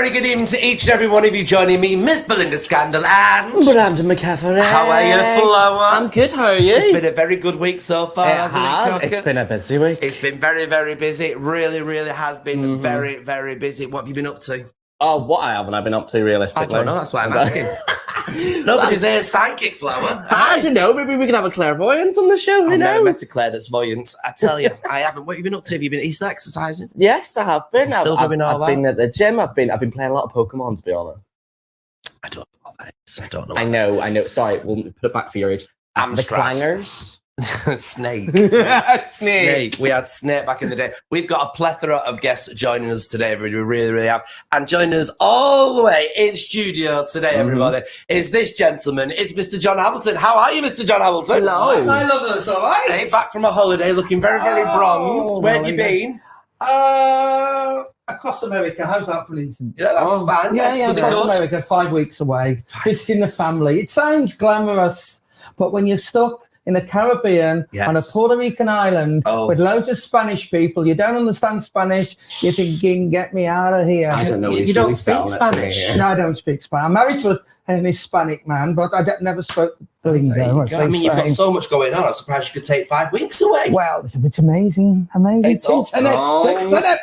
very good evening to each and every one of you joining me, Miss Belinda Scandal and Brandon McCaffrey. How are you, Flower? I'm good, how are you? It's been a very good week so far, hasn't it, Cocker? It's been a busy week. It's been very, very busy. It really, really has been very, very busy. What have you been up to? Oh, what haven't I been up to, realistically? I don't know, that's why I'm asking. Nobody's here, psychic, Flower. I don't know, maybe we can have a clairvoyant on the show, who knows? I've never met a Claire that's voyant. I tell you, I haven't. What have you been up to? Have you been still exercising? Yes, I have been. Still doing all that? I've been at the gym, I've been playing a lot of Pokemon, to be honest. I don't know what that is. I don't know. I know. Sorry, we'll put it back for your age. The Clangers. Snake. Snake. We had Snake back in the day. We've got a plethora of guests joining us today, everybody. We really, really have. And joining us all the way in studio today, everybody, is this gentleman. It's Mr. John Hamilton. How are you, Mr. John Hamilton? Hello. I love us, all right? Hey, back from a holiday, looking very, very bronze. Where have you been? Across America. How's that for instance? Yeah, that's fine. Yeah, Was it across good? America, 5 weeks away, visiting the family. It sounds glamorous, but when you're stuck in the Caribbean on a Puerto Rican island with loads of Spanish people, you don't understand Spanish, you're thinking, get me out of here. I don't know. You don't speak Spanish? No, I don't speak Spanish. I'm married to an Hispanic man, but I never spoke the lingo. I mean, you've got so much going on. I'm surprised you could take 5 weeks away. Well, it's amazing. It's Internet,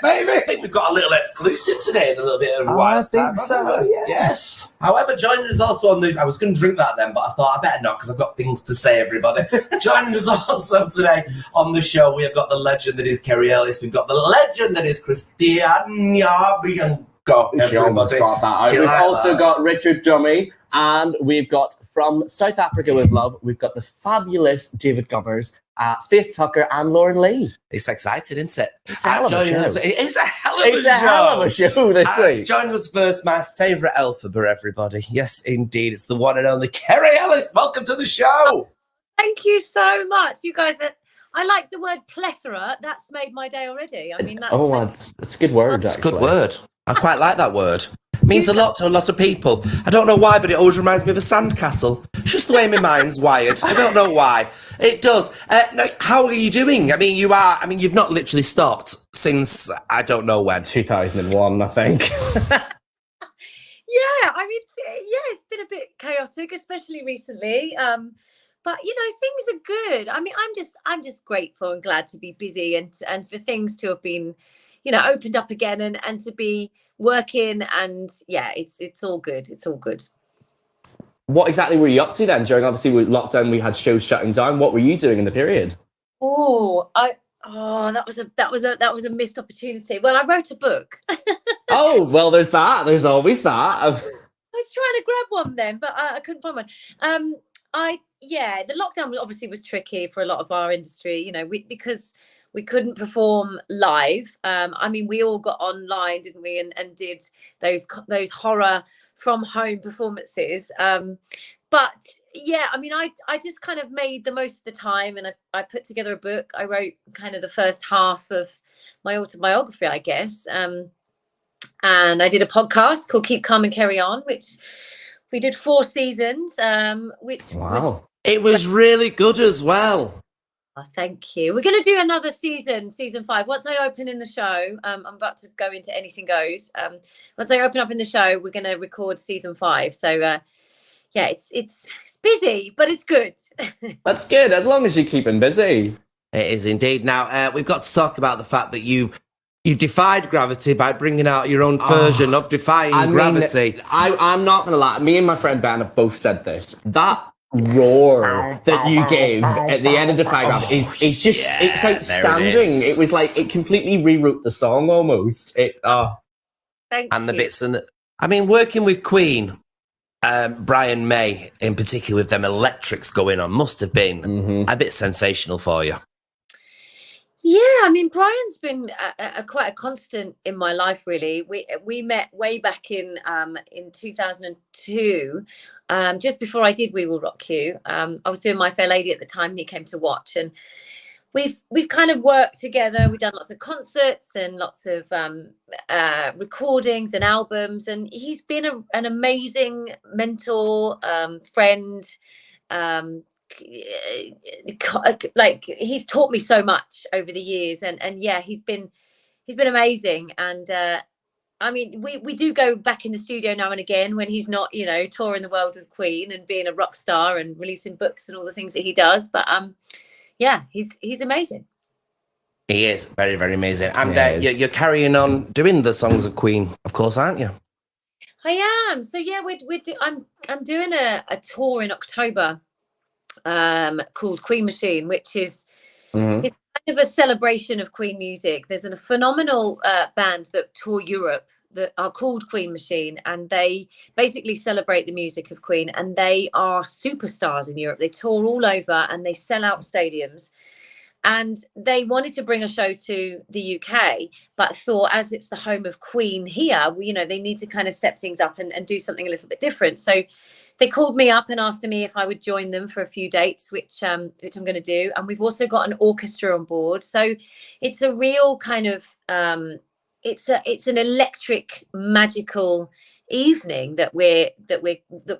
baby. I think we've got a little exclusive today and a little bit of I think so, yes. However, joining us also on the... I was going to drink that then, but I thought I better not because I've got things to say, everybody. Joining us also today on the show, we have got the legend that is Kerry Ellis. We've got the legend that is Christina Bianco. She almost got that. We've also got Richard Drummie, and we've got from South Africa with love, we've got the fabulous David Gummers, Faith Tucker, and Lauren Lee. It's exciting, isn't it? It's a hell of a show. It's a hell of a show. It's a hell of a show this week. Joining us first, my favourite alphabet, everybody. Yes, indeed. It's the one and only Kerry Ellis. Welcome to the show. Thank you so much. You guys are... I like the word plethora. That's made my day already. I mean, that's a good word, That's actually. a good word. I quite like that word. It means a lot to a lot of people. I don't know why, but it always reminds me of a sandcastle. It's just the way my mind's wired. I don't know why. It does. Now, how are you doing? I mean, you've not literally stopped since I don't know when. 2001, I think. It's been a bit chaotic, especially recently. But things are good. I mean, I'm just grateful and glad to be busy and for things to have been, opened up again and to be working, and it's all good. It's all good. What exactly were you up to then? During obviously lockdown, we had shows shutting down. What were you doing in the period? That was a missed opportunity. Well, I wrote a book. Oh, well, there's that. There's always that. I was trying to grab one then, but I couldn't find one. The lockdown obviously was tricky for a lot of our industry, because we couldn't perform live. I mean, we all got online, didn't we, and did those horror from home performances. But I mean, I just kind of made the most of the time, and I put together a book. I wrote kind of the first half of my autobiography, I guess. And I did a podcast called Keep Calm and Carry On, which we did 4 seasons, It was really good as well. Oh, thank you. We're going to do another season 5. Once I open in the show, I'm about to go into Anything Goes. Once I open up in the show, we're going to record season 5. So, it's busy, but it's good. That's good, as long as you're keeping busy. It is indeed. Now, we've got to talk about the fact that you defied gravity by bringing out your own version of defying gravity. I'm not going to lie. Me and my friend Ben have both said this. That roar that you gave at the end of Defy Gravity is just, it's outstanding. It was like, it completely rewrote the song almost. Thank and you. The bits I mean, working with Queen, Brian May in particular, with them electrics going on, must have been a bit sensational for you. Yeah, I mean, Brian's been quite a constant in my life, really. We met way back in 2002, just before I did We Will Rock You. I was doing My Fair Lady at the time, and he came to watch, and we've kind of worked together. We've done lots of concerts and lots of recordings and albums, and he's been an amazing mentor, friend. Like, he's taught me so much over the years, and he's been amazing, and I mean, we do go back in the studio now and again when he's not, you know, touring the world with Queen and being a rock star and releasing books and all the things that he does. But yeah, he's amazing. He is very, very amazing. And you're carrying on doing the songs of Queen, of course, aren't you? I am. So yeah, I'm doing a tour in October called Queen Machine, which is it's kind of a celebration of Queen music. There's a phenomenal band that tour Europe that are called Queen Machine, and they basically celebrate the music of Queen, and they are superstars in Europe. They tour all over and they sell out stadiums. And they wanted to bring a show to the UK, but thought as it's the home of Queen here, you know, they need to kind of step things up and do something a little bit different. So they called me up and asked me if I would join them for a few dates, which I'm going to do. And we've also got an orchestra on board. So it's a real kind of, it's an electric, magical evening that we're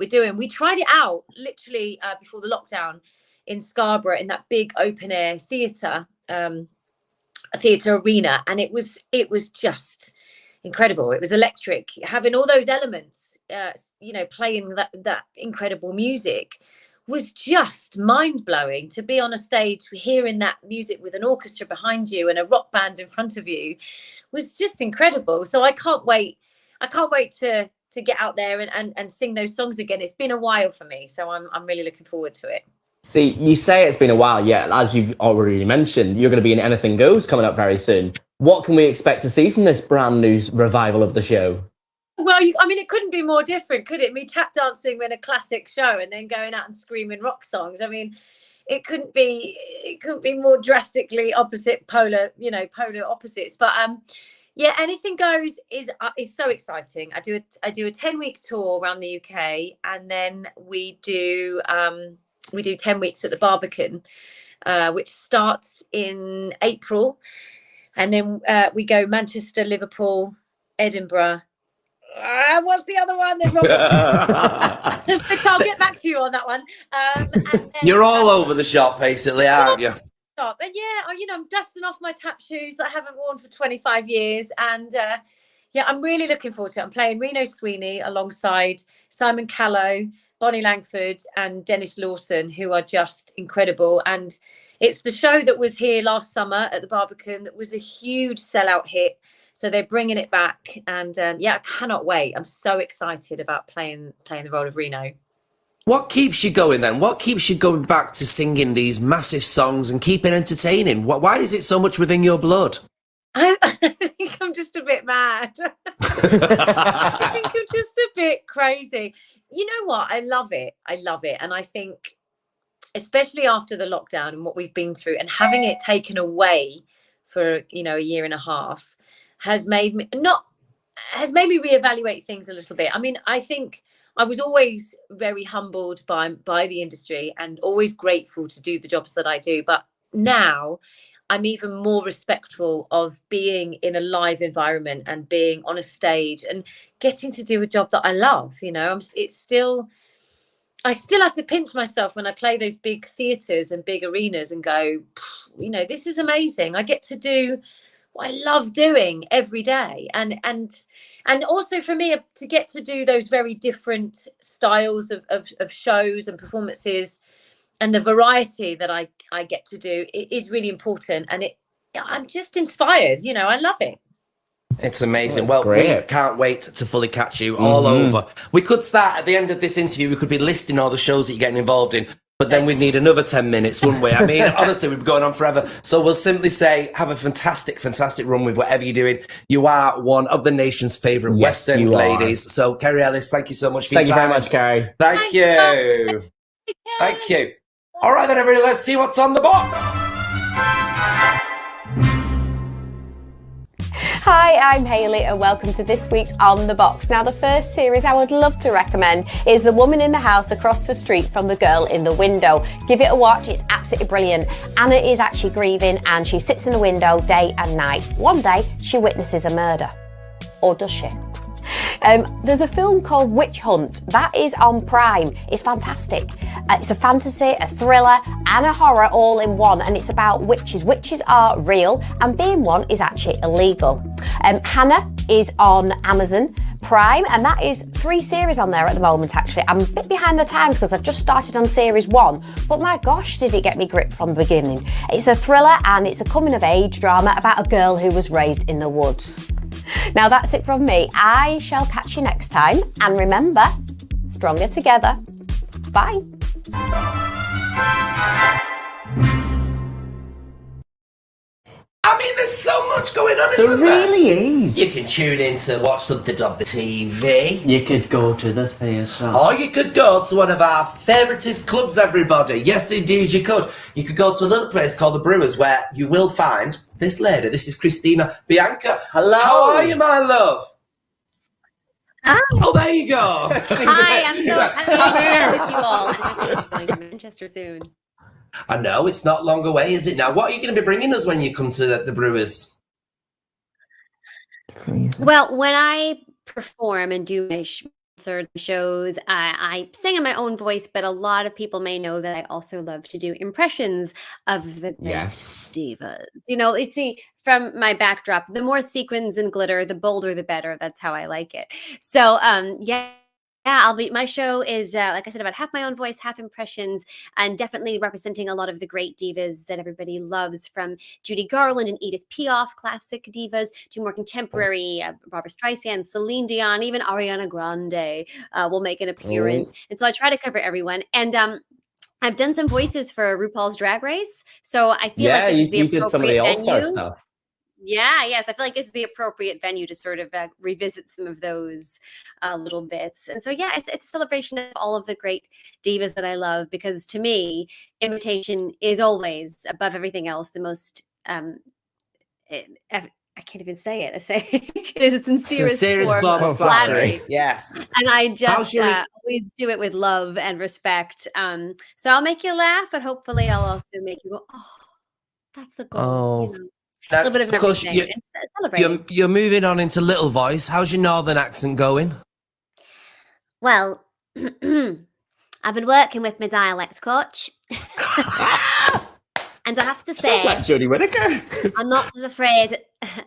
doing. We tried it out literally before the lockdown in Scarborough in that big open air theatre arena, and it was just incredible. It was electric, having all those elements, you know, playing that incredible music was just mind-blowing. To be on a stage hearing that music with an orchestra behind you and a rock band in front of you was just incredible. So I can't wait to get out there and sing those songs again. It's been a while for me, so I'm really looking forward to it. See, you say it's been a while, yeah. As you've already mentioned, you're going to be in Anything Goes coming up very soon. What can we expect to see from this brand new revival of the show? Well, I mean, it couldn't be more different, could it? Me tap dancing in a classic show and then going out and screaming rock songs. I mean, it couldn't be more drastically polar opposites. But yeah, Anything Goes is so exciting. I do a 10-week tour around the UK, and then we do 10 weeks at the Barbican, which starts in April. And then we go Manchester, Liverpool, Edinburgh. What's the other one? There's one more. Which I'll get back to you on that one. And then, you're all over the shop, basically, aren't you? But yeah, you know, I'm dusting off my tap shoes that I haven't worn for 25 years. And yeah, I'm really looking forward to it. I'm playing Reno Sweeney alongside Simon Callow, Bonnie Langford and Dennis Lawson, who are just incredible. And it's the show that was here last summer at the Barbican that was a huge sellout hit. So they're bringing it back. And yeah, I cannot wait. I'm so excited about playing the role of Reno. What keeps you going then? What keeps you going back to singing these massive songs and keeping entertaining? Why is it so much within your blood? I think I'm just a bit mad. I think I'm just a bit crazy. You know what? I love it. And I think, especially after the lockdown and what we've been through and having it taken away for, you know, a year and a half has made me reevaluate things a little bit. I mean, I think I was always very humbled by the industry and always grateful to do the jobs that I do. But now I'm even more respectful of being in a live environment and being on a stage and getting to do a job that I love. You know, I still have to pinch myself when I play those big theatres and big arenas and go, you know, this is amazing. I get to do what I love doing every day. And also for me to get to do those very different styles of shows and performances, and the variety that I get to do is really important. And I'm just inspired. You know, I love it. It's amazing. Well, we can't wait to fully catch you all over. We could start at the end of this interview. We could be listing all the shows that you're getting involved in, but then we'd need another 10 minutes, wouldn't we? I mean, honestly, we'd be going on forever. So we'll simply say, have a fantastic, fantastic run with whatever you're doing. You are one of the nation's favourite West End ladies. So, Kerry Ellis, thank you so much for your time. Thank you very much, Kerry. Thank you. Thank you. All right, then, everybody, let's see what's on the box. Hi, I'm Hayley and welcome to this week's On The Box. Now, the first series I would love to recommend is The Woman in the House Across the Street from the Girl in the Window. Give it a watch, it's absolutely brilliant. Anna is actually grieving and she sits in a window day and night. One day, she witnesses a murder. Or does she? There's a film called Witch Hunt that is on Prime. It's fantastic. It's a fantasy, a thriller, and a horror all in one, and it's about witches. Witches are real, and being one is actually illegal. Hannah is on Amazon Prime, and that is 3 series on there at the moment. Actually, I'm a bit behind the times because I've just started on series 1, but my gosh, did it get me gripped from the beginning. It's a thriller, and it's a coming-of-age drama about a girl who was raised in the woods. Now that's it from me. I shall catch you next time, and remember, stronger together. Bye. I mean, there's so much going on. There really is. You can tune in to watch something on the TV. You could go to the theatre. Or you could go to one of our favouriteest clubs, everybody. Yes, indeed, you could. You could go to a little place called the Brewers, where you will find this lady. This is Christina Bianca. Hello. How are you, my love? Hi. Oh, there you go. Hi, I'm so happy with you all. I'm going to Manchester soon. I know, it's not long away, is it now? What are you going to be bringing us when you come to the Brewers? Well, when I perform and do my shows, I sing in my own voice, but a lot of people may know that I also love to do impressions of the divas. You know, you see, from my backdrop, the more sequins and glitter, the bolder, the better. That's how I like it. So, my show is, like I said, about half my own voice, half impressions, and definitely representing a lot of the great divas that everybody loves, from Judy Garland and Edith Piaf, classic divas, to more contemporary Barbra Streisand, Celine Dion, even Ariana Grande will make an appearance. And so I try to cover everyone. And I've done some voices for RuPaul's Drag Race, so I feel like this is the you did some of the All-Star venue. stuff. Yes. I feel like this is the appropriate venue to sort of revisit some of those little bits. And so, it's a celebration of all of the great divas that I love, because to me, imitation is always, above everything else, the most, I can't even say it. I say it is a sincerest form of flattery. Yes. And I just always do it with love and respect. So I'll make you laugh, but hopefully I'll also make you go, oh, that's the goal. Oh. You know? Now, a little bit of course, everything. Celebrating. You're moving on into Little Voice. How's your northern accent going? Well, I've been working with my dialect coach. And I have to say, sounds like Jodie Whittaker. I'm not as afraid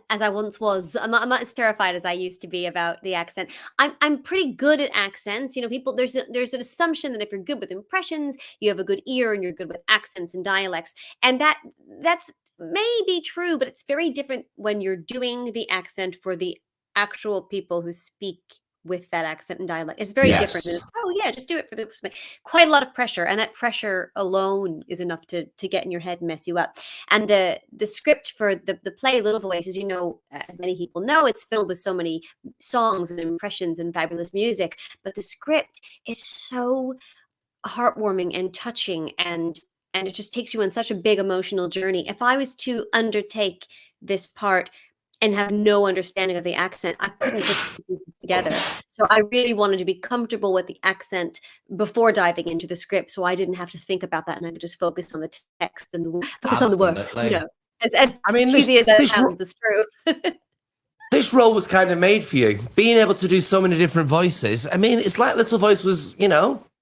as I once was. I'm not as terrified as I used to be about the accent. I'm pretty good at accents. You know, people there's an assumption that if you're good with impressions, you have a good ear and you're good with accents and dialects. And that's may be true, but it's very different when you're doing the accent for the actual people who speak with that accent and dialect. It's very different than, just do it for the quite a lot of pressure, and that pressure alone is enough to get in your head and mess you up. And the script for the play Little Voice, as you know, as many people know, it's filled with so many songs and impressions and fabulous music, but the script is so heartwarming and touching, and it just takes you on such a big emotional journey. If I was to undertake this part and have no understanding of the accent, I couldn't put the pieces together. So I really wanted to be comfortable with the accent before diving into the script, so I didn't have to think about that, and I could just focus on the text and focus on the work. You know, as cheesy as that sounds, it's true. This role was kind of made for you, being able to do so many different voices. I mean, it's like Little Voice was,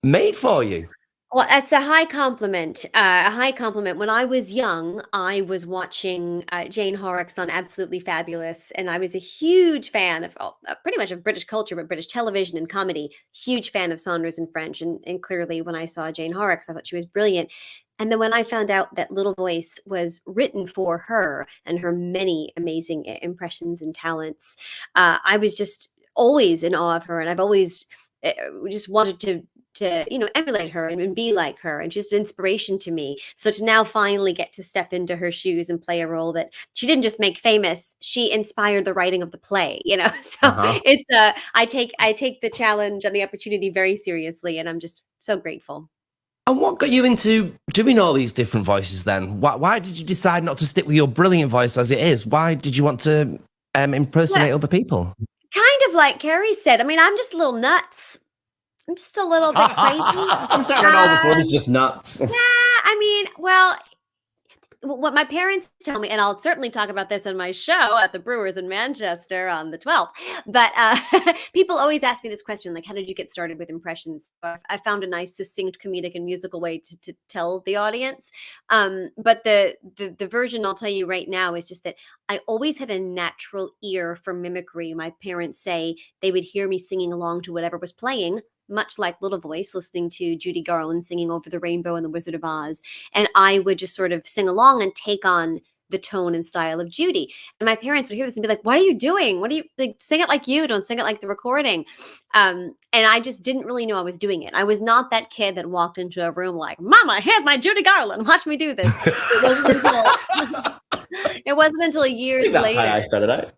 made for you. Well, it's a high compliment. When I was young, I was watching Jane Horrocks on Absolutely Fabulous, and I was a huge fan of pretty much of British culture, but British television and comedy. Huge fan of Saunders and French, and clearly when I saw Jane Horrocks, I thought she was brilliant. And then when I found out that Little Voice was written for her and her many amazing impressions and talents, I was just always in awe of her, and I've always just wanted to emulate her and be like her, and just inspiration to me. So to now finally get to step into her shoes and play a role that she didn't just make famous, she inspired the writing of the play, So it's I take the challenge and the opportunity very seriously, and I'm just so grateful. And what got you into doing all these different voices then? Why did you decide not to stick with your brilliant voice as it is? Why did you want to impersonate other people? Kind of like Kerry said. I mean, I'm just a little nuts. I'm just a little bit crazy. I'm starting all before this, just nuts. Yeah, I mean, well, what my parents tell me, and I'll certainly talk about this in my show at the Brewers in Manchester on the 12th, but people always ask me this question, like, how did you get started with impressions? I found a nice, succinct, comedic, and musical way to tell the audience. But the version I'll tell you right now is just that I always had a natural ear for mimicry. My parents say they would hear me singing along to whatever was playing, much like Little Voice, listening to Judy Garland singing Over the Rainbow and the Wizard of Oz. And I would just sort of sing along and take on the tone and style of Judy. And my parents would hear this and be like, what are you doing? What are you, like, sing it like you, don't sing it like the recording. And I just didn't really know I was doing it. I was not that kid that walked into a room like, Mama, here's my Judy Garland, watch me do this. It wasn't until years That's later. how I started out.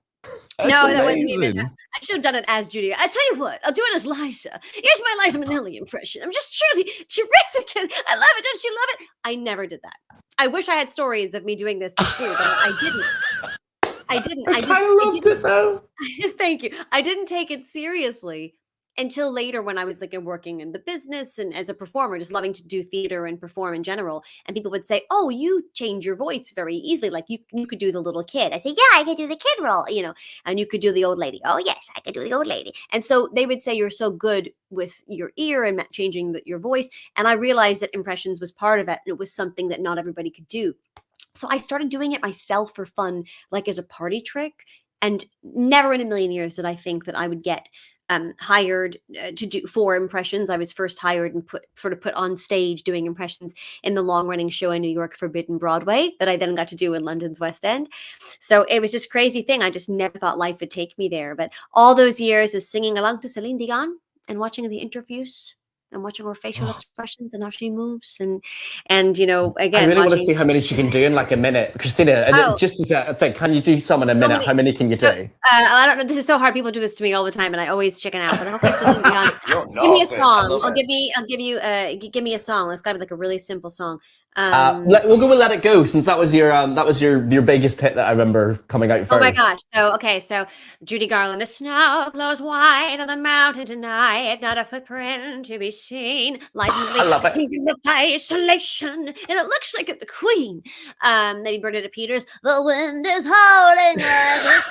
That's No, amazing. that wasn't even. I should have done it as Judy. I tell you what, I'll do it as Liza. Here's my Liza Minnelli impression. I'm just truly terrific, and I love it. Don't you love it? I never did that. I wish I had stories of me doing this too, but I didn't. I didn't. I kind of loved it though. Thank you. I didn't take it seriously until later when I was like working in the business and as a performer, just loving to do theater and perform in general. And people would say, oh, you change your voice very easily. Like you could do the little kid. I say, yeah, I could do the kid role, and you could do the old lady. Oh, yes, I could do the old lady. And so they would say, you're so good with your ear and changing your voice. And I realized that impressions was part of it. And it was something that not everybody could do. So I started doing it myself for fun, like as a party trick. And never in a million years did I think that I would get hired to do 4 impressions. I was first hired and put on stage doing impressions in the long-running show in New York, Forbidden Broadway, that I then got to do in London's West End. So it was this crazy thing. I just never thought life would take me there. But all those years of singing along to Celine Dion and watching the interviews and watching her facial expressions and how she moves and again, I really want to see how many she can do in like a minute, Christina. Just as a thing, can you do some in a minute? How many can you do? I don't know. This is so hard. People do this to me all the time, and I always chicken out. But okay, Celine Dion, give me a song. Give me a song. It's got to be like a really simple song. We'll go with "Let It Go" since that was your biggest hit that I remember coming out first. Oh my gosh! So Judy Garland, the snow glows white on the mountain tonight, not a footprint to be seen. I love it. With isolation, and it looks like the Queen. Maybe Bernadette Peters. The wind is howling like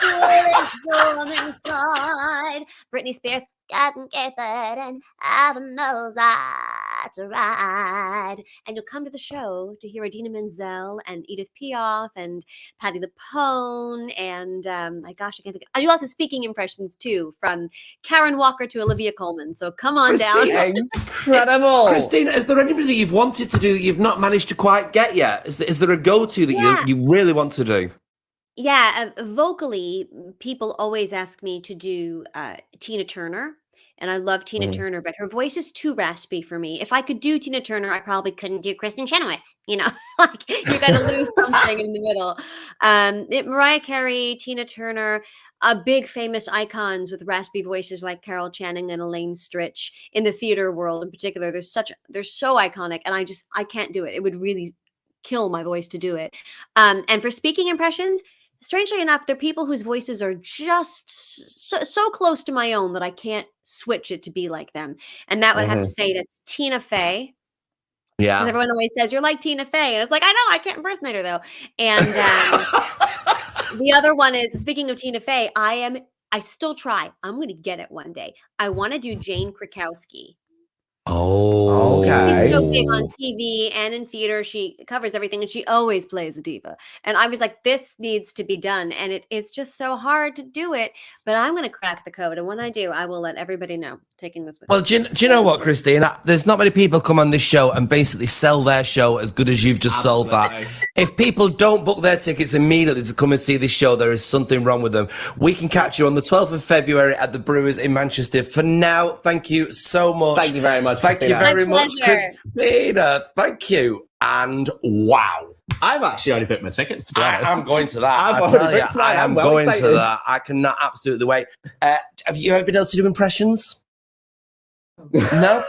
it's inside. Britney Spears. Gotta get that and heaven knows that's right. And you'll come to the show to hear Idina Menzel and Edith Piaf and Patti LuPone and my gosh, I can't think. I do lots of speaking impressions too, from Karen Walker to Olivia Colman. So come on down. Incredible, Christina. Is there anybody that you've wanted to do that you've not managed to quite get yet? Is there a go-to that you really want to do? Yeah, vocally, people always ask me to do Tina Turner, and I love Tina Turner, but her voice is too raspy for me. If I could do Tina Turner, I probably couldn't do Kristen Chenoweth. Like you got to lose something in the middle. Mariah Carey, Tina Turner, big famous icons with raspy voices like Carol Channing and Elaine Stritch in the theater world in particular. They're so iconic, and I can't do it. It would really kill my voice to do it. And for speaking impressions, strangely enough, there are people whose voices are just so close to my own that I can't switch it to be like them. And that would have to say that's Tina Fey. Yeah. Because everyone always says, you're like Tina Fey. And it's like, I know, I can't impersonate her though. And the other one is, speaking of Tina Fey, I still try. I'm going to get it one day. I want to do Jane Krakowski. Oh, okay. She's so big on TV and in theater. She covers everything, and she always plays a diva. And I was like, this needs to be done. And it is just so hard to do it. But I'm going to crack the code. And when I do, I will let everybody know. Taking this with me. Do you know what, Christina? There's not many people come on this show and basically sell their show as good as you've just sold that. If people don't book their tickets immediately to come and see this show, there is something wrong with them. We can catch you on the 12th of February at the Brewers in Manchester. For now, thank you so much. Thank you very much. Thank you very much, Christina. Thank you. And wow. I've actually already booked my tickets, to be honest. I'm going to that. I am going to that. I cannot absolutely wait. Have you ever been able to do impressions? No?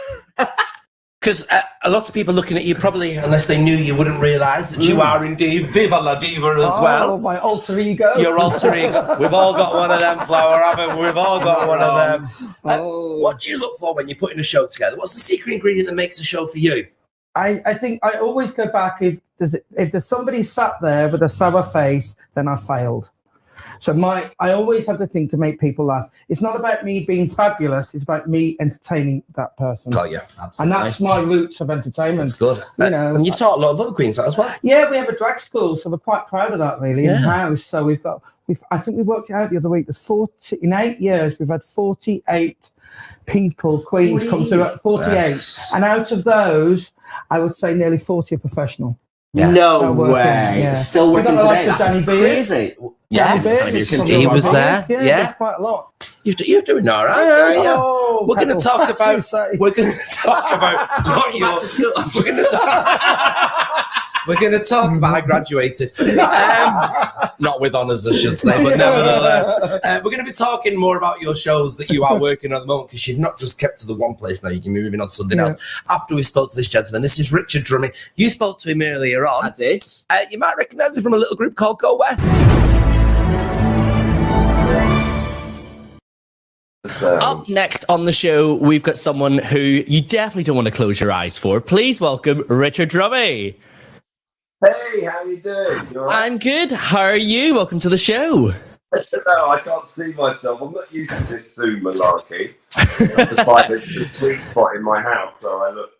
Because a lot of people looking at you probably, unless they knew you, wouldn't realise that you are indeed Viva La Diva as well. Oh, my alter ego. Your alter ego. We've all got one of them, Flower, haven't we? We've all got one of them. What do you look for when you're putting a show together? What's the secret ingredient that makes a show for you? I think I always go back, if there's somebody sat there with a sour face, then I failed. So I always have the thing to make people laugh. It's not about me being fabulous. It's about me entertaining that person. Oh, yeah. Absolutely. And that's my roots of entertainment. It's good. And you've taught a lot of other queens that as well. Yeah, we have a drag school, so we're quite proud of that, really, in-house. So I think we worked it out the other week. In 8 years, we've had 48 queens come through at 48. Yes. And out of those, I would say nearly 40 are professional. Yeah. No way. Yeah. Still working today. That's crazy. Yes, he was there. Yeah, that's quite a lot. You're doing all right. Yeah. We're going to talk about. We're going to talk about what you're. We're going to talk about. I graduated, not with honours, I should say, but nevertheless, we're going to be talking more about your shows that you are working on at the moment, because you've not just kept to the one place now. You can be moving on to something else. After we spoke to this gentleman, this is Richard Drummie. You spoke to him earlier on. I did. You might recognise him from a little group called Go West. Up next on the show, we've got someone who you definitely don't want to close your eyes for. Please welcome Richard Drummie. Hey, how you doing? You all right? I'm good. How are you? Welcome to the show. No, I can't see myself. I'm not used to this Zoom malarkey. I have to find a sweet spot in my house so I look.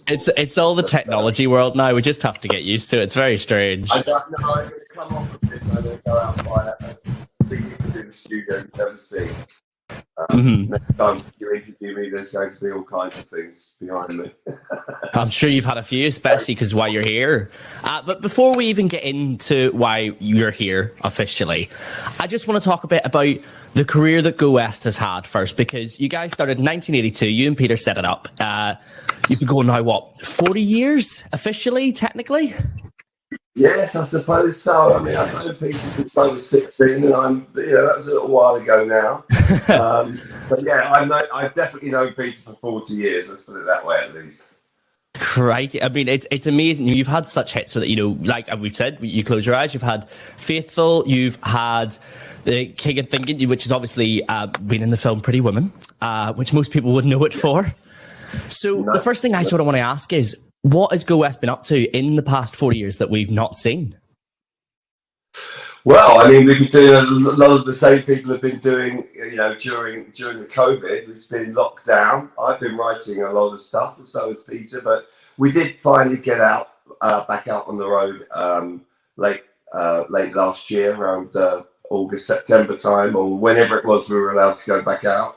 It's all the technology world now. We just have to get used to it. It's very strange. I don't know. I'm going to come off of this. I'm going to go out and buy a big in the studio you've never seen. Next time you interview me, there's going to be all kinds of things behind me. I'm sure you've had a few, especially because why you're here. But before we even get into why you're here officially, I just want to talk a bit about the career that Go West has had first, because you guys started in 1982. You and Peter set it up. You've been going now, 40 years officially, technically? Yes, I suppose so. I mean, I've known people since I was 16, and that was a little while ago now. But yeah, I've definitely known Peter for 40 years. Let's put it that way, at least. Crikey. I mean, it's amazing. You've had such hits so that, like we've said, you close your eyes. You've had Faithful. You've had The King of Thinking, which is obviously been in the film Pretty Woman, which most people would know it for. So the first thing I sort of want to ask is, what has Go West been up to in the past 40 years that we've not seen? Well, I mean, we've been doing a lot of the same people have been doing, during the COVID. It's been locked down. I've been writing a lot of stuff, and so has Peter. But we did finally get back out on the road late last year, around August, September time, or whenever it was we were allowed to go back out.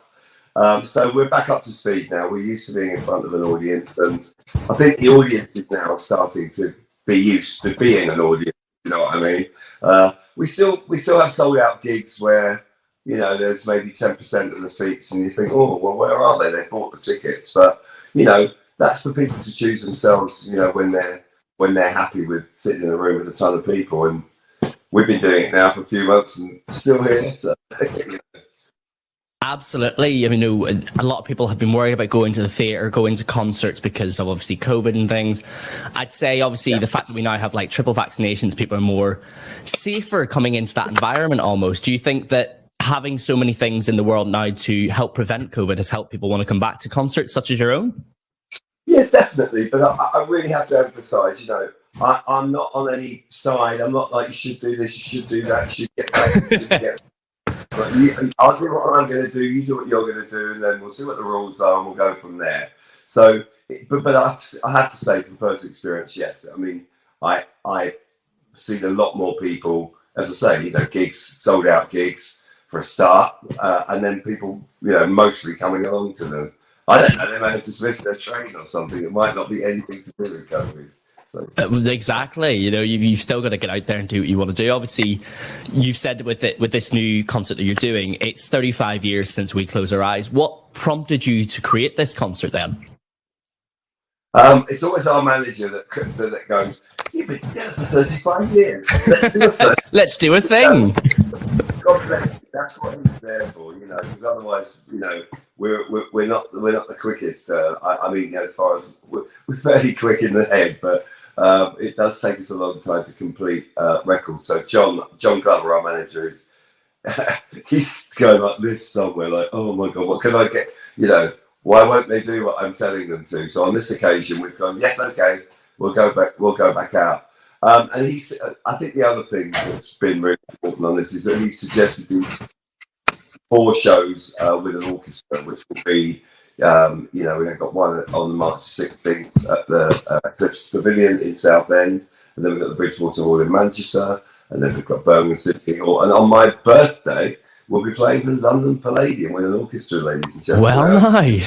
So we're back up to speed now. We're used to being in front of an audience, and I think the audience is now starting to be used to being an audience. You know what I mean? We still have sold out gigs where there's maybe 10% of the seats, and you think, oh well, where are they? They bought the tickets, but that's for people to choose themselves. When they're happy with sitting in a room with a ton of people, and we've been doing it now for a few months and still here. So, Absolutely. I mean, a lot of people have been worried about going to the theatre, going to concerts because of obviously COVID and things. I'd say obviously the fact that we now have like triple vaccinations, people are more safer coming into that environment almost. Do you think that having so many things in the world now to help prevent COVID has helped people want to come back to concerts such as your own? Yeah, definitely. But I really have to emphasise, I'm not on any side. I'm not like, you should do this, you should do that, you should get back, you should get. I'll do what I'm going to do, you do what you're going to do, and then we'll see what the rules are and we'll go from there. So, but I have to say from personal experience, yes. I mean, I've seen a lot more people, as I say, gigs, sold out gigs for a start, and then people, mostly coming along to them. I don't know, they may have dismissed their train or something. It might not be anything to do with COVID. So. Exactly. You've still got to get out there and do what you want to do. Obviously, you've said with this new concert that you're doing, it's 35 years since We Close Our Eyes. What prompted you to create this concert then? It's always our manager that goes, you've been together for 35 years. Let's do a thing. God bless you. That's what he's there for, because otherwise, we're not the quickest. I mean, as far as we're fairly quick in the head, but it does take us a long time to complete records. So John Glover, our manager, he's going like this somewhere, like, oh my God, what can I get? why won't they do what I'm telling them to? So on this occasion, we've gone, yes, okay, we'll go back out. And I think the other thing that's been really important on this is that he suggested these 4 shows with an orchestra, which will be, we've got one on March 16th at the Cliffs Pavilion in Southend, and then we've got the Bridgewater Hall in Manchester, and then we've got Birmingham City Hall. And on my birthday, we'll be playing the London Palladium with an orchestra, ladies and gentlemen. Well, no.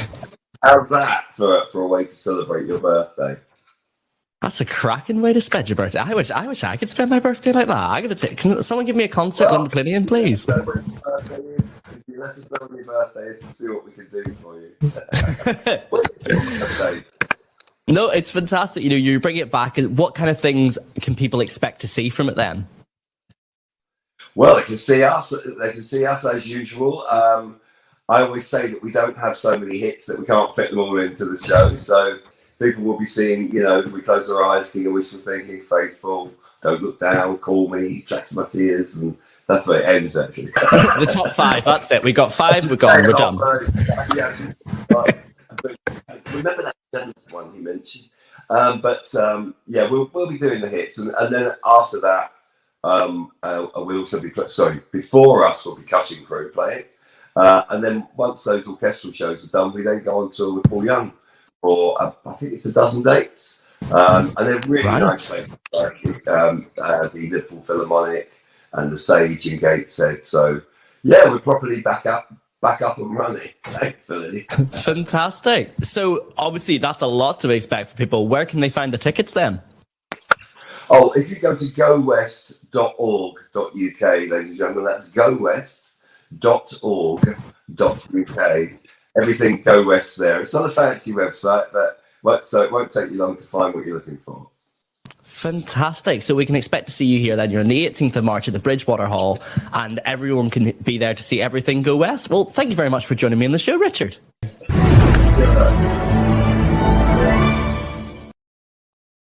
How's that for a way to celebrate your birthday? That's a cracking way to spend your birthday. I wish I could spend my birthday like that. I gotta take. Can someone give me a concert on the Palladium, please? If you let us know when your birthday is to see what we can do for you. No, it's fantastic. You bring it back. What kind of things can people expect to see from it then? Well, they can see us. They can see us as usual. I always say that we don't have so many hits that we can't fit them all into the show. So people will be seeing, We Close Our Eyes, King of Wishful Thinking, Faithful, Don't Look Down, Call Me, Tracks of My Tears, and that's where it ends, actually. The top 5, that's it. We got 5, we're done. Remember that 7th one you mentioned? We'll be doing the hits. And then after that, we'll also be, before us will be Cutting Crew playing. And then once those orchestral shows are done, we then go on tour with Paul Young for I think it's a dozen dates, and they're really nice places, like the Liverpool Philharmonic and the Sage in Gateshead. So we're properly back up and running, thankfully. Fantastic. So obviously that's a lot to expect for people. Where can they find the tickets then? Oh, if you go to gowest.org.uk, ladies and gentlemen, that's gowest.org.uk. Everything Go West there. It's not a fancy website, so it won't take you long to find what you're looking for. Fantastic. So we can expect to see you here then. You're on the 18th of March at the Bridgewater Hall, and everyone can be there to see everything Go West. Well, thank you very much for joining me on the show, Richard.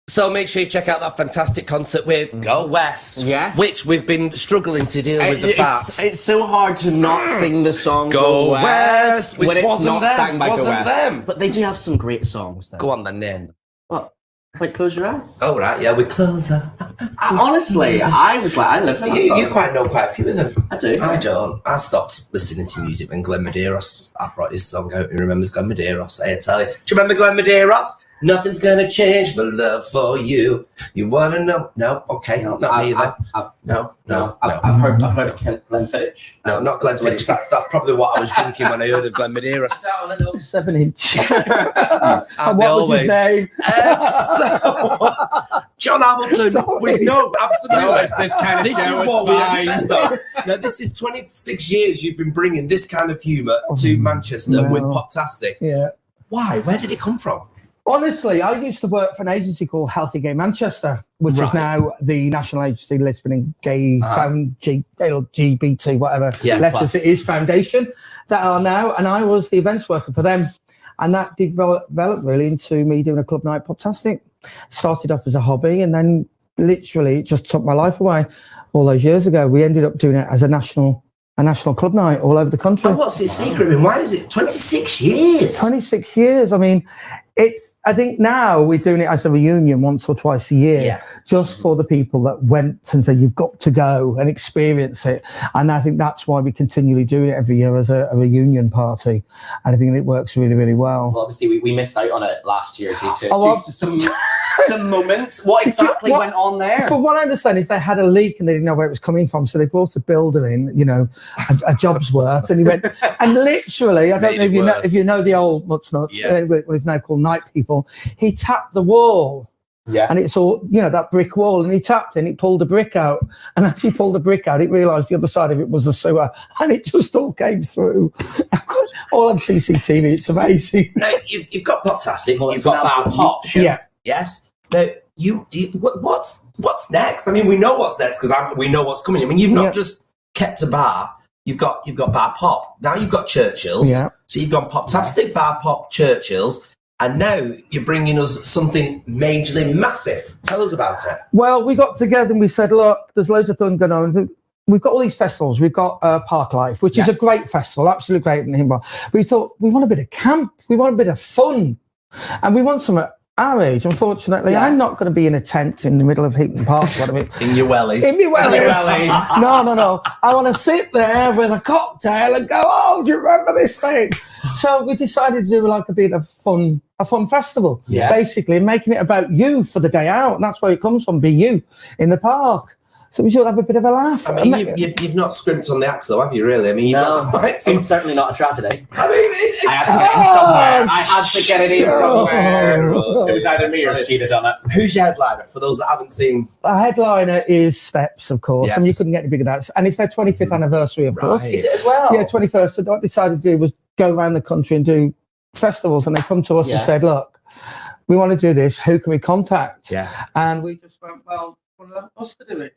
So make sure you check out that fantastic concert with Go West, which we've been struggling to deal with the facts. It's so hard to not sing the song Go West, which when it's wasn't not them. sang by Go Wasn't West. them. But they do have some great songs though. Go on then, Nin. What? Wait, Close Your Eyes? Oh, right, yeah, we close up. Honestly, I was like, I live for that song. You quite know quite a few of them. I do. I don't. I stopped listening to music when Glenn Medeiros, I brought his song out. Who remembers Glenn Medeiros? I tell you. Do you remember Glenn Medeiros? Nothing's gonna change my love for you. You wanna know? No, okay, not me then. No. I've heard of Glenn Fiddich. No, not Glenn Fiddich. That's probably what I was drinking when I heard of Glenn Medeiros. 7-inch. And what was his name? John Hamilton. Sorry. No, absolutely. No, it's this kind of this show, is what it's we fine. expect. Now, this is 26 years you've been bringing this kind of humour to Manchester with Poptastic. Yeah. Why? Where did it come from? Honestly, I used to work for an agency called Healthy Gay Manchester, which is now the National Agency Lesbian and Gay LGBT, whatever letters it is, foundation that are now. And I was the events worker for them. And that developed really into me doing a club night Poptastic. Started off as a hobby, and then literally it just took my life away all those years ago. We ended up doing it as a national club night all over the country. And what's its secret? I mean, why is it 26 years? 26 years. I mean, I think now we're doing it as a reunion once or twice a year, just for the people that went and said, you've got to go and experience it. And I think that's why we continually do it every year as a reunion party. And I think it works really, really well. Well, obviously, we missed out on it last year due to some moments. What exactly went on there? From what I understand is they had a leak and they didn't know where it was coming from. So they brought a builder in, a job's worth. And he went, and literally, I don't know if you know the old Nuts, what is now called Night People, he tapped the wall. Yeah. And it's all, that brick wall. And he tapped and he pulled a brick out. And as he pulled the brick out, it realised the other side of it was a sewer. And it just all came through. All on CCTV. It's amazing. Now, you've got Poptastic. You've got Bar Pop. Yeah. Yes. Now, what's next? I mean, we know what's next because we know what's coming. I mean, you've not just kept a bar. You've got Bar Pop. Now you've got Churchill's. Yeah. So you've gone Poptastic, Bar Pop, Churchill's. And now you're bringing us something majorly massive. Tell us about it. Well, we got together and we said, look, there's loads of fun going on. we've got all these festivals. We've got Park Life, which is a great festival, absolutely great in Himba. We thought, we want a bit of camp, we want a bit of fun, and we want some at our age. Unfortunately, I'm not going to be in a tent in the middle of Heaton Park. In your wellies. In your wellies. No. I want to sit there with a cocktail and go, oh, do you remember this thing? So we decided to do like a bit of fun, a fun festival, basically, making it about you for the day out. And that's where it comes from, be you in the park. So we should have a bit of a laugh. I mean, you've not scrimped on the axe, though, have you, really? I mean, you've got quite some... It's certainly not a track today. I mean, I had to get it in somewhere. It was either me or she'd have done it. Who's your headliner, for those that haven't seen? The headliner is Steps, of course, and you couldn't get any bigger than that. And it's their 25th anniversary, of course. Is it as well? Yeah, 21st. So what I decided to do was go around the country and do festivals, and they come to us and said, look, we want to do this. Who can we contact? Yeah. And we just went, well, want us to do it.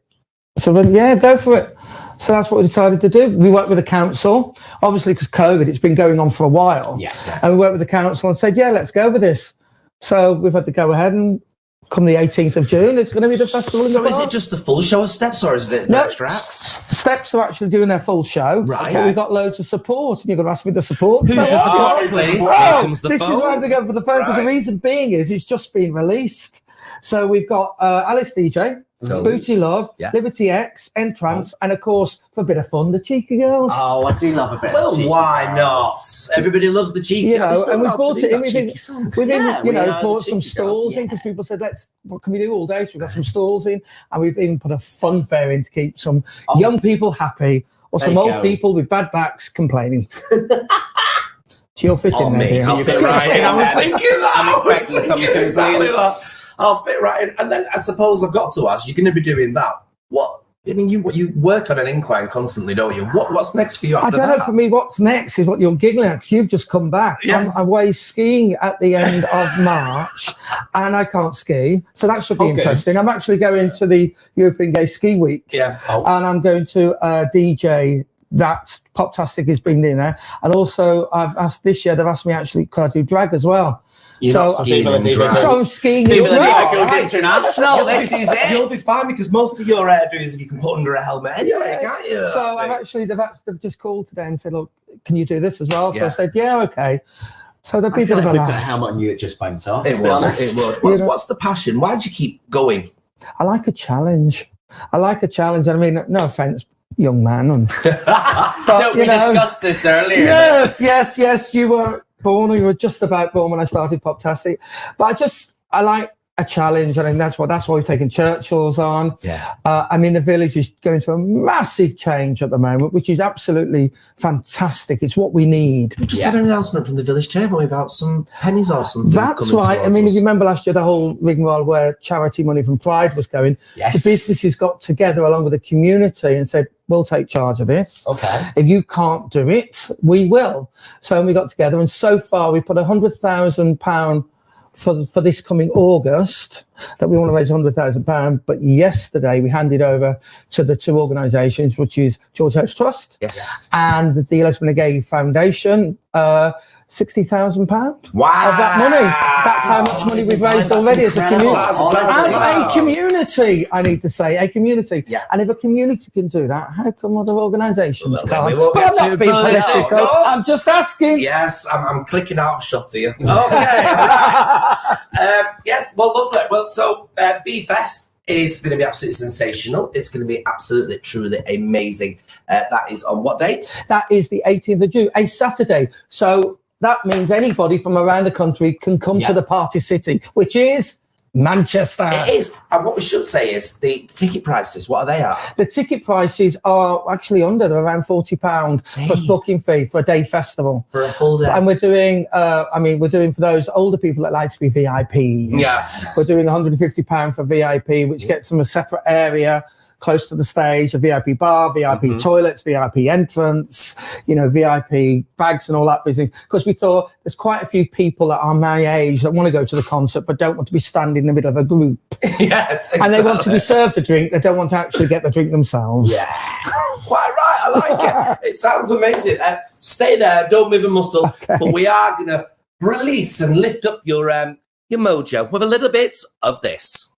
So then, go for it. So that's what we decided to do. We worked with the council, obviously, because COVID, it's been going on for a while. And we worked with the council and said, let's go with this. So we've had to go ahead, and come the 18th of June, it's going to be the festival in the park. So is it just the full show of Steps, or is it the extra acts? Steps are actually doing their full show. Right. But we've got loads of support, and you're going to ask me the support. Who's the support, please? This is why I'm going to go for the phone, because the reason being is it's just been released. So we've got Alice DJ, Booty Love, Liberty X, Entrance, and of course, for a bit of fun, the Cheeky Girls. Oh, I do love a bit of Cheeky why Girls. not? Everybody loves the Cheeky Girls. And we bought it in. We've bought some stalls in, because yeah. people said, what can we do all day? So we've got some stalls in, and we've even put a fun fair in to keep some young people happy, or some old people with bad backs complaining. So you'll fit in there. I'll fit right in. I was thinking that. I'm expecting some exactly that. I'll fit right in. And then I suppose I've got to ask, you're going to be doing that. What? I mean, you work on an incline constantly, don't you? What's next for you after that? I don't know. For me, what's next is what you're giggling at, because you've just come back. Yes. I'm away skiing at the end of March, and I can't ski. So that should be interesting. I'm actually going to the European Gay Ski Week. Yeah. And I'm going to DJ that Poptastic has been in there. And also, I've asked this year, they've asked me actually, could I do drag as well? So I'm skiing. International. This is it. You'll be fine, because most of your hairdos you can put under a helmet anyway, can't you? So they've just called today and said, look, can you do this as well? So I said, okay. So there'll be a bit of a laugh. Put a helmet on you, it just bounce off. It would. What's the passion? Why do you keep going? I like a challenge. I mean, no offense, young man. But, we discussed this earlier. Yes. You were born, or you were just about born when I started Poptastic. But I like a challenge. I mean, that's why we've taken Churchill's on. Yeah. I mean, the village is going through a massive change at the moment, which is absolutely fantastic. It's what we need. We just had an announcement from the village today, haven't we, about some pennies or something. That's right. I mean, if you remember last year, the whole rigmarole where charity money from Pride was going, the businesses got together along with the community and said, we'll take charge of this. Okay. If you can't do it, we will. So we got together, and so far we put £100,000 for this coming August, that we want to raise £100,000. But yesterday we handed over to the two organisations, which is George Hope's Trust and the Lesbian and Gay Foundation, £60,000 wow. of that money. That's how much money we've raised already as a community. As a community, I need to say, a community. Yeah. And if a community can do that, how come other organisations can't? We won't get I'm not being political. No. I'm just asking. Yes, I'm clicking out of shot here. Okay. Yes, well, lovely. Well, so B-Fest is going to be absolutely sensational. It's going to be absolutely, truly amazing. That is on what date? That is the 18th of June, a Saturday. So that means anybody from around the country can come to the party city, which is Manchester. It is. And what we should say is the ticket prices, what are they at? The ticket prices are actually they're around £40 plus booking fee for a day festival. For a full day. And we're doing, we're doing for those older people that like to be VIPs. Yes. We're doing £150 for VIP, which gets them a separate area close to the stage, a VIP bar, VIP toilets, VIP entrance, VIP bags and all that business. Because we thought there's quite a few people that are my age that want to go to the concert but don't want to be standing in the middle of a group. Yes, exactly. And they want to be served a drink. They don't want to actually get the drink themselves. Yeah. Quite right. I like it. It sounds amazing. Stay there. Don't move a muscle. Okay. But we are going to release and lift up your mojo with a little bit of this.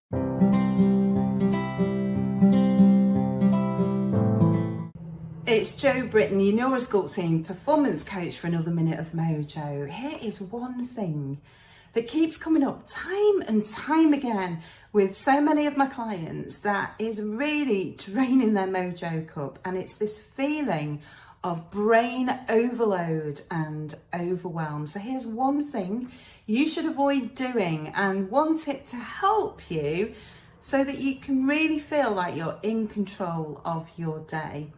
it's Jo Britton, your neurosculpting performance coach for another Minute of Mojo. Here is one thing that keeps coming up time and time again with so many of my clients that is really draining their mojo cup, and it's this feeling of brain overload and overwhelm. So here's one thing you should avoid doing, and one tip to help you so that you can really feel like you're in control of your day.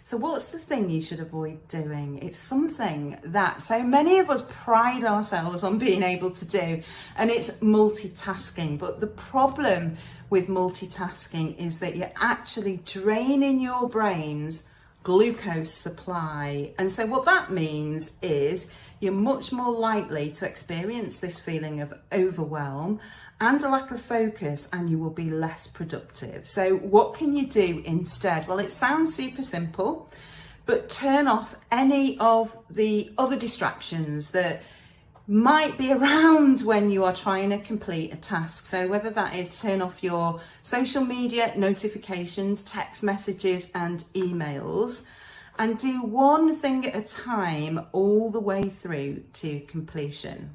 So what's the thing you should avoid doing? It's something that so many of us pride ourselves on being able to do, and it's multitasking. But the problem with multitasking is that you're actually draining your brain's glucose supply. And so what that means is you're much more likely to experience this feeling of overwhelm and a lack of focus, and you will be less productive. So what can you do instead? Well, it sounds super simple, but turn off any of the other distractions that might be around when you are trying to complete a task. So whether that is turn off your social media notifications, text messages and emails, and do one thing at a time all the way through to completion.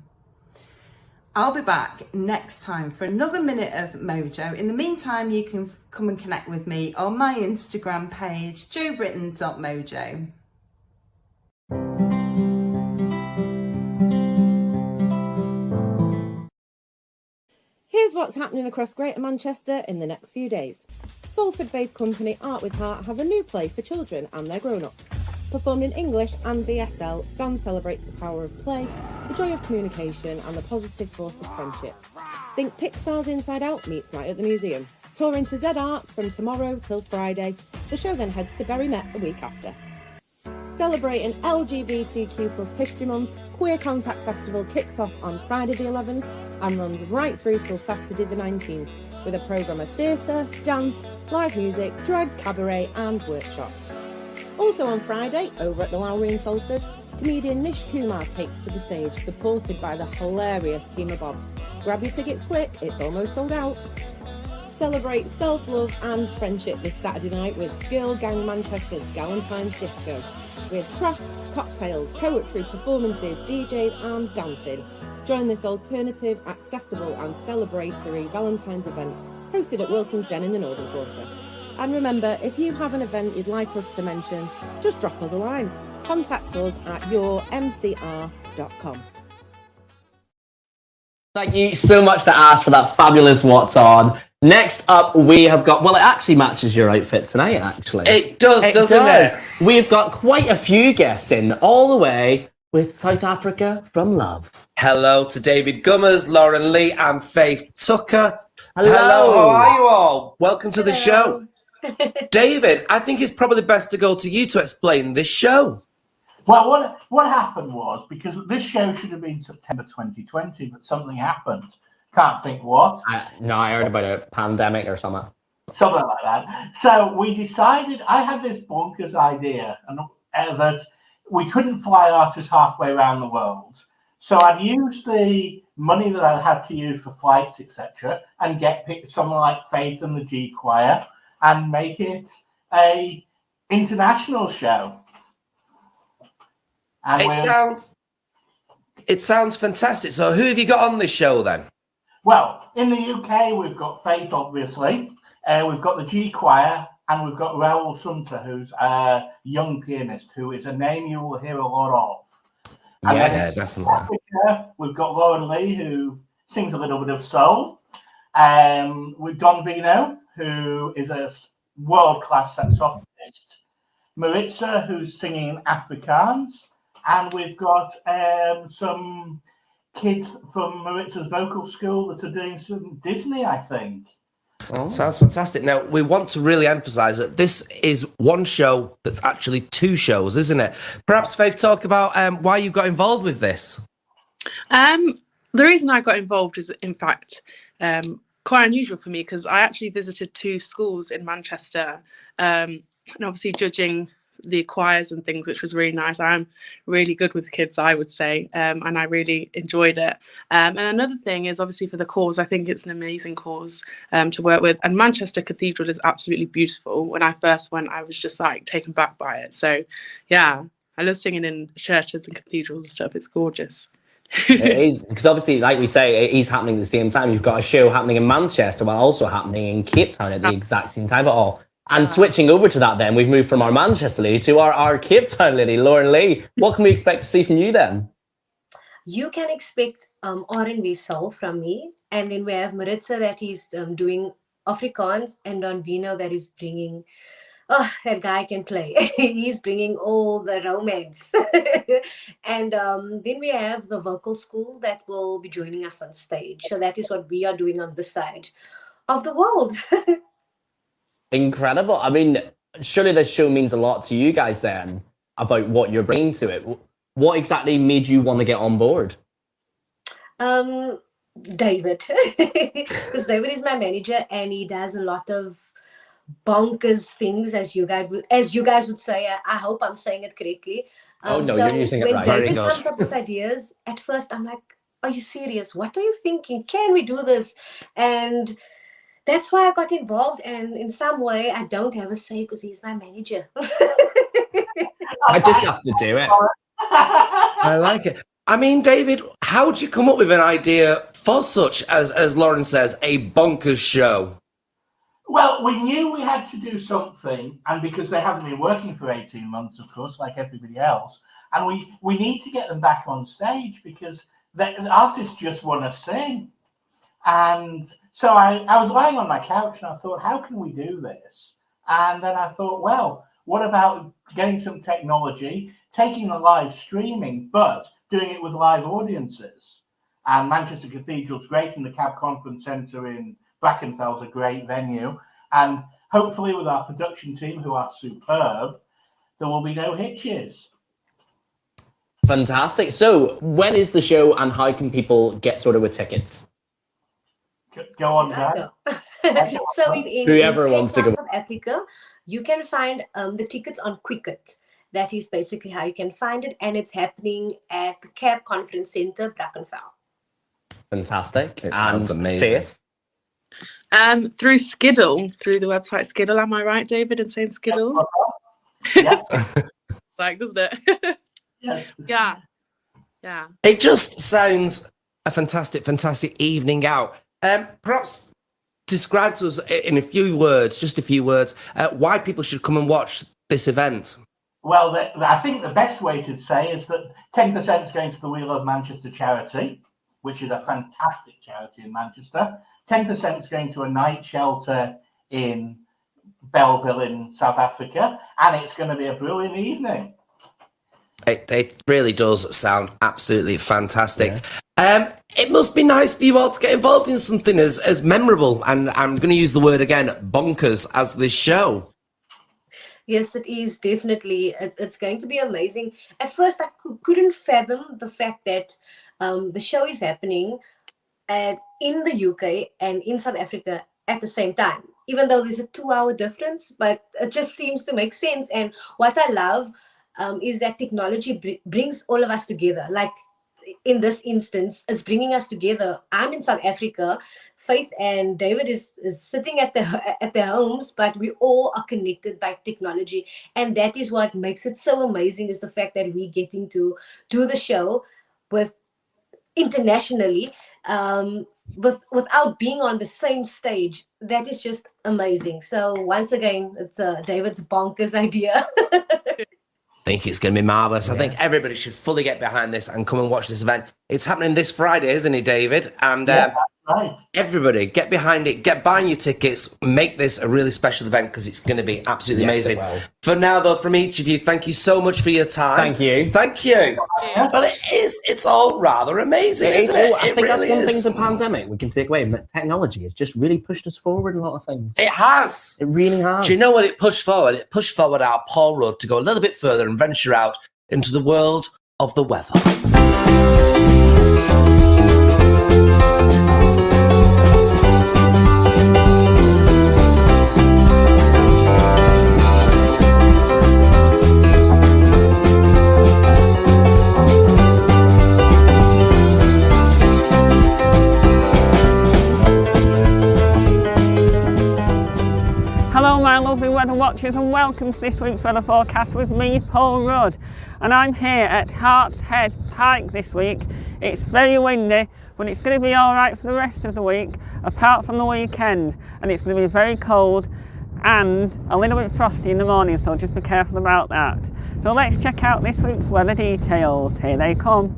I'll be back next time for another Minute of Mojo. In the meantime, you can come and connect with me on my Instagram page, jobritton.mojo. Here's what's happening across Greater Manchester in the next few days. Salford-based company Art with Heart have a new play for children and their grown-ups. Performed in English and BSL, Stan celebrates the power of play, the joy of communication and the positive force of friendship. Think Pixar's Inside Out meets Night at the Museum. Touring to Z Arts from tomorrow till Friday, the show then heads to Bury Met the week after. Celebrating LGBTQ plus History Month, Queer Contact Festival kicks off on Friday the 11th and runs right through till Saturday the 19th, with a programme of theatre, dance, live music, drag, cabaret and workshops. Also on Friday, over at the Lowry in Salford, comedian Nish Kumar takes to the stage, supported by the hilarious Kima Bob. Grab your tickets quick, it's almost sold out. Celebrate self-love and friendship this Saturday night with Girl Gang Manchester's Galentine's Disco, with crafts, cocktails, poetry, performances, DJs and dancing. Join this alternative, accessible and celebratory Valentine's event hosted at Wilson's Den in the Northern Quarter. And remember, if you have an event you'd like us to mention, just drop us a line. Contact us at yourmcr.com. Thank you so much to Ash for that fabulous What's On. Next up, we have got, well, it actually matches your outfit tonight, actually. It does, doesn't it? We've got quite a few guests in, all the way with South Africa from Love. Hello to David Gummers, Lauren Lee and Faith Tucker. Hello. How are you all? Welcome to the show. David, I think it's probably best to go to you to explain this show. Well, what happened was, because this show should have been September 2020, but something happened. Can't think what. I heard about a pandemic or something. Something like that. So we decided, I had this bonkers idea and that we couldn't fly artists halfway around the world. So I'd use the money that I had to use for flights, etc., and get someone like Faith and the G Choir and make it a international show. And it sounds fantastic. So who have you got on this show then? Well, in the UK, we've got Faith, obviously. We've got the G Choir, and we've got Rahul Suntah, who's a young pianist, who is a name you will hear a lot of. And Yes, definitely. Africa, we've got Lauren Lee, who sings a little bit of soul. We've Don Vino, who is a world-class saxophonist. Maritza, who's singing Afrikaans. And we've got some kids from Maritza's vocal school that are doing some Disney, I think. Oh. Sounds fantastic. Now, we want to really emphasise that this is one show that's actually two shows, isn't it? Perhaps, Faith, talk about why you got involved with this. The reason I got involved is, in fact, quite unusual for me, because I actually visited two schools in Manchester, and obviously judging the choirs and things, which was really nice. I'm really good with kids, I would say, and I really enjoyed it. And another thing is obviously for the cause. I think it's an amazing cause to work with. And Manchester Cathedral is absolutely beautiful. When I first went, I was just like taken back by it. So yeah, I love singing in churches and cathedrals and stuff. It's gorgeous. It is, because obviously, like we say, it is happening at the same time. You've got a show happening in Manchester while also happening in Cape Town at the exact same time at all. And switching over to that then, we've moved from our Manchester lady to our Cape Town lady, Lauren Lee. What can we expect to see from you then? You can expect R&B soul from me. And then we have Maritza that is doing Afrikaans, and Don Vino that is bringing... Oh, that guy can play. He's bringing all the romance. And then we have the vocal school that will be joining us on stage. So that is what we are doing on this side of the world. Incredible. I mean, surely this show means a lot to you guys then about what you're bringing to it. What exactly made you want to get on board? David. Because David is my manager and he does a lot of bonkers things, as you guys would say. I hope I'm saying it correctly. No, you're using it right. When David comes up with ideas, at first I'm like, are you serious? What are you thinking? Can we do this? And that's why I got involved. And in some way, I don't have a say because he's my manager. I just have to do it. I like it. I mean, David, how did you come up with an idea for such, as Lauren says, a bonkers show? Well, we knew we had to do something, and because they haven't been working for 18 months, of course, like everybody else, and we need to get them back on stage because the artists just want to sing. And so I was lying on my couch and I thought, how can we do this? And then I thought, well, what about getting some technology, taking the live streaming, but doing it with live audiences? And Manchester Cathedral's great, and the Cab Conference Centre in Brackenfell's a great venue, and hopefully with our production team, who are superb, there will be no hitches. Fantastic. So when is the show and how can people get sort of with tickets? Go on, Dan. So in Whoever wants to go. South Africa, you can find the tickets on Quicket. That is basically how you can find it, and it's happening at the Cab Conference Centre, Brackenfell. Fantastic. It sounds amazing. Faith? Through Skiddle, through the website Skiddle. Am I right, David, in saying Skiddle? Yes. Like, doesn't it? Yes. Yeah. It just sounds a fantastic evening out. Perhaps describe to us in just a few words, why people should come and watch this event. Well, I think the best way to say is that 10% is going to the Wheel of Manchester charity, which is a fantastic charity in Manchester. 10% is going to a night shelter in Belleville in South Africa, and it's going to be a brilliant evening. It really does sound absolutely fantastic. Yeah. It must be nice for you all to get involved in something as memorable, and I'm going to use the word again, bonkers, as this show. Yes, it is definitely. It's going to be amazing. At first, I couldn't fathom the fact that the show is happening in the UK and in South Africa at the same time, even though there's a 2-hour difference, but it just seems to make sense. And what I love is that technology brings all of us together. Like in this instance, it's bringing us together. I'm in South Africa. Faith and David is sitting at their homes, but we all are connected by technology. And that is what makes it so amazing, is the fact that we're getting to do the show with internationally, without being on the same stage. That is just amazing. So once again, it's David's bonkers idea. I think it's going to be marvellous. Yes. I think everybody should fully get behind this and come and watch this event. It's happening this Friday, isn't it, David? And right. Everybody, get behind it. Get buying your tickets. Make this a really special event because it's going to be absolutely amazing. For now, though, from each of you, thank you so much for your time. Thank you. Thank you. Well, it's all rather amazing, isn't it? I think really that's one thing the pandemic we can take away. Technology has just really pushed us forward in a lot of things. It has. It really has. Do you know what it pushed forward? It pushed forward our Paul Rudd to go a little bit further and venture out into the world of the weather. weather watchers, and welcome to this week's weather forecast with me, Paul Rudd. And I'm here at Hart's Head Pike this week. It's very windy, but it's going to be all right for the rest of the week, apart from the weekend. And it's going to be very cold and a little bit frosty in the morning, so just be careful about that. So let's check out this week's weather details. Here they come.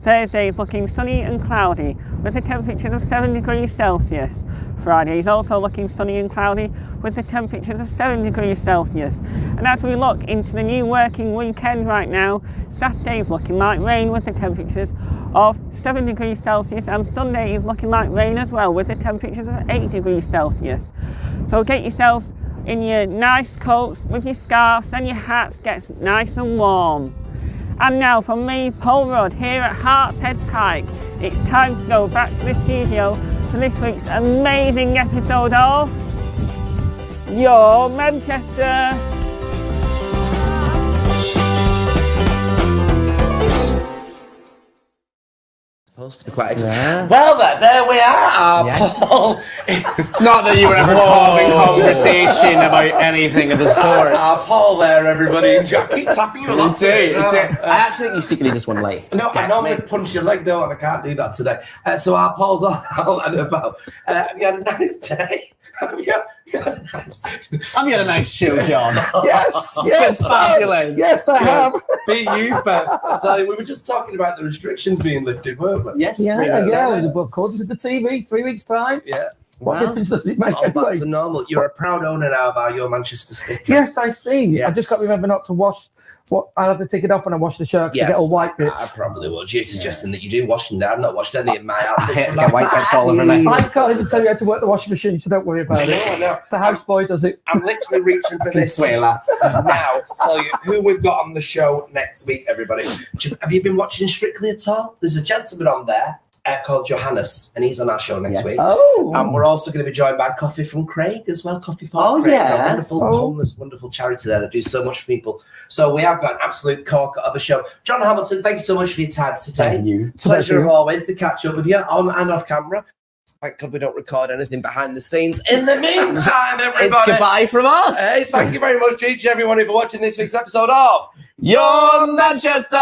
Thursday is looking sunny and cloudy with a temperature of 7 degrees Celsius. Friday is also looking sunny and cloudy with the temperatures of 7 degrees Celsius. And as we look into the new working weekend right now, Saturday is looking like rain with the temperatures of 7 degrees Celsius, and Sunday is looking like rain as well with the temperatures of 8 degrees Celsius. So get yourself in your nice coats with your scarves and your hats, get nice and warm. And now from me, Paul Rudd, here at Hart's Head Pike, it's time to go back to the studio for this week's amazing episode of Your Manchester. Supposed to be quite exciting. Well, there we are. Yes. Paul. Not that you were ever having conversation about anything of the sort. Paul there, everybody. I keep tapping you a lot. I actually think you secretly just want to lay. No, I normally punch your leg though, and I can't do that today. So our Paul's all out and about. Have you had a nice day? Have you had a nice day? Have you had a nice show, John? Yes, fabulous. Yes, I have. Be you first. So we were just talking about the restrictions being lifted, weren't we? Yes. But according to the TV, 3 weeks' time. Yeah. What difference does it make? All back to normal. You're a proud owner now of our Your Manchester sticker. Yes, I see. Yes. I just got to remember not to wash. I'll have to take it off when I wash the shirt to get all white bits. I probably would. You're suggesting that you do washing there. I've not washed any of my outfits. I get white bits all over me. I can't even tell you how to work the washing machine, so don't worry about it. No. The houseboy does it. I'm literally reaching for this now to tell you who we've got on the show next week, everybody. Have you been watching Strictly at all? There's a gentleman on there called Johannes, and he's on our show next week. Oh. And we're also going to be joined by Coffee from Craig as well. Coffee for Craig. Yeah. A wonderful homeless, wonderful charity there that do so much for people. So we have got an absolute corker of a show. John Hamilton, thank you so much for your time today. Thank you. Pleasure always to catch up with you on and off camera. Thank God we don't record anything behind the scenes. In the meantime, everybody. It's goodbye from us. Hey, thank you very much to each and everyone for watching this week's episode of Your Manchester.